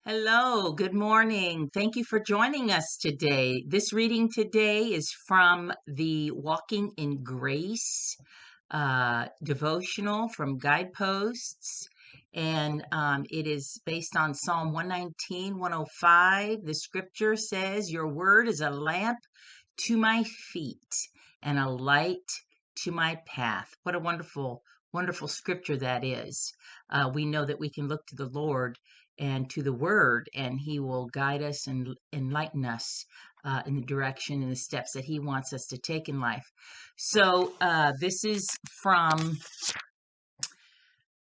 Hello, good morning. Thank you for joining us today. This reading today is from the Walking in Grace devotional from Guideposts, and it is based on Psalm 119, 105. The scripture says, "Your word is a lamp to my feet and a light to my path." What a wonderful, wonderful scripture that is. We know that we can look to the Lord and to the word, and he will guide us and enlighten us in the direction and the steps that he wants us to take in life. So this is from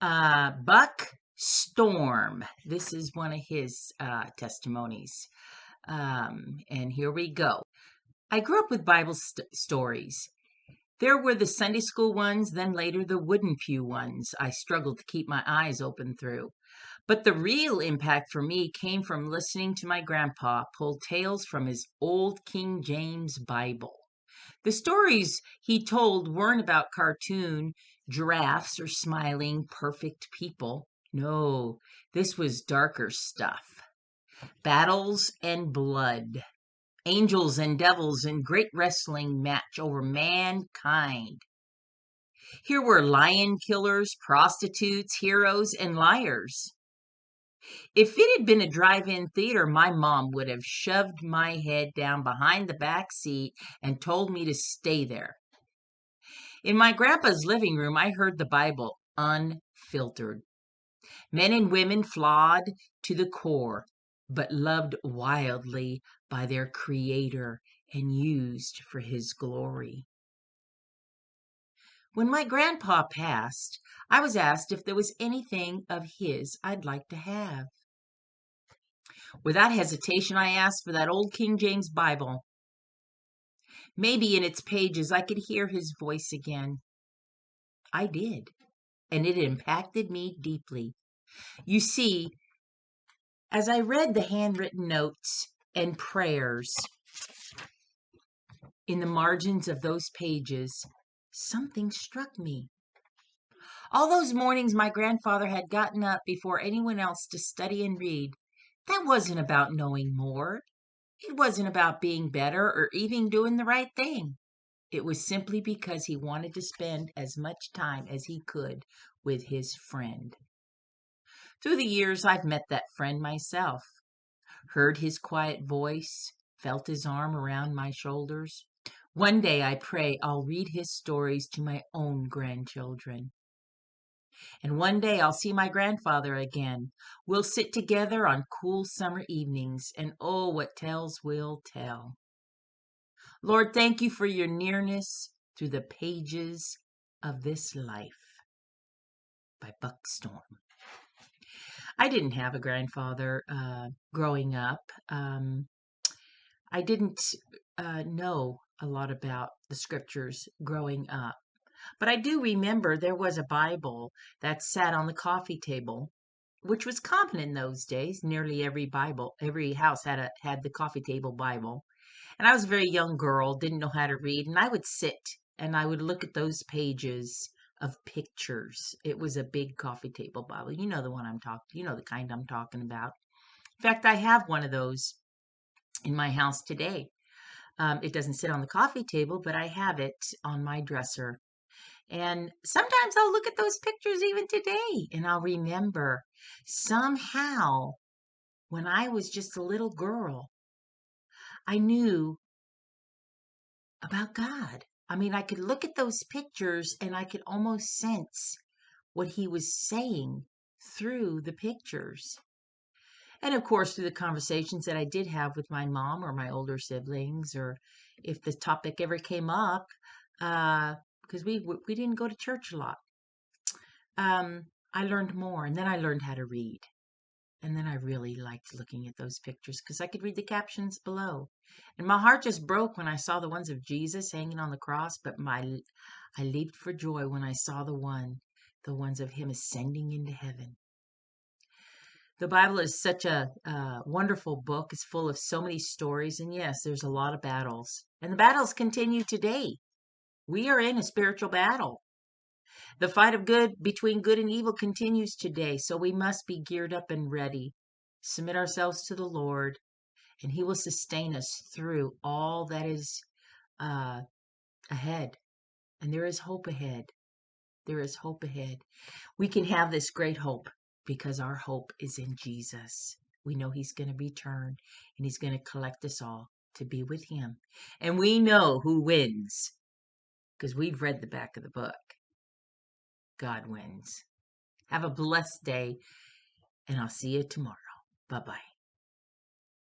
Buck Storm. This is one of his testimonies. And here we go. I grew up with Bible stories. There were the Sunday school ones, then later the wooden pew ones I struggled to keep my eyes open through. But the real impact for me came from listening to my grandpa pull tales from his old King James Bible. The stories he told weren't about cartoon giraffes or smiling, perfect people. No, this was darker stuff. Battles and blood, angels and devils in great wrestling match over mankind. Here were lion killers, prostitutes, heroes, and liars. If it had been a drive-in theater, my mom would have shoved my head down behind the back seat and told me to stay there. In my grandpa's living room, I heard the Bible unfiltered. Men and women flawed to the core, but loved wildly by their Creator and used for His glory. When my grandpa passed, I was asked if there was anything of his I'd like to have. Without hesitation, I asked for that old King James Bible. Maybe in its pages I could hear his voice again. I did, and it impacted me deeply. You see, as I read the handwritten notes and prayers in the margins of those pages, something struck me. All those mornings my grandfather had gotten up before anyone else to study and read, that wasn't about knowing more. It wasn't about being better or even doing the right thing. It was simply because he wanted to spend as much time as he could with his friend. Through the years, I've met that friend myself, heard his quiet voice, felt his arm around my shoulders. One day I pray I'll read his stories to my own grandchildren. And one day I'll see my grandfather again. We'll sit together on cool summer evenings, and oh, what tales we'll tell. Lord, thank you for your nearness through the pages of this life. By Buck Storm. I didn't have a grandfather growing up. I didn't know a lot about the scriptures growing up. But I do remember there was a Bible that sat on the coffee table, which was common in those days. Nearly every house had the coffee table Bible. And I was a very young girl, didn't know how to read, and I would sit and I would look at those pages of pictures. It was a big coffee table Bible. You know the kind I'm talking about. In fact, I have one of those in my house today. It doesn't sit on the coffee table, but I have it on my dresser. And sometimes I'll look at those pictures even today and I'll remember somehow when I was just a little girl, I knew about God. I mean, I could look at those pictures and I could almost sense what he was saying through the pictures. And of course, through the conversations that I did have with my mom or my older siblings, or if the topic ever came up, because we didn't go to church a lot. I learned more, and then I learned how to read. And then I really liked looking at those pictures because I could read the captions below. And my heart just broke when I saw the ones of Jesus hanging on the cross, but I leaped for joy when I saw the ones of him ascending into heaven. The Bible is such a wonderful book. It's full of so many stories. And yes, there's a lot of battles. And the battles continue today. We are in a spiritual battle. The fight of good between good and evil continues today, so we must be geared up and ready. submit ourselves to the Lord, and He will sustain us through all that is uh, ahead. And there is hope ahead. There is hope ahead. We can have this great hope because our hope is in Jesus. We know He's going to return and He's going to collect us all to be with Him. And we know who wins because we've read the back of the book. God wins. Have a blessed day, and I'll see you tomorrow. Bye-bye.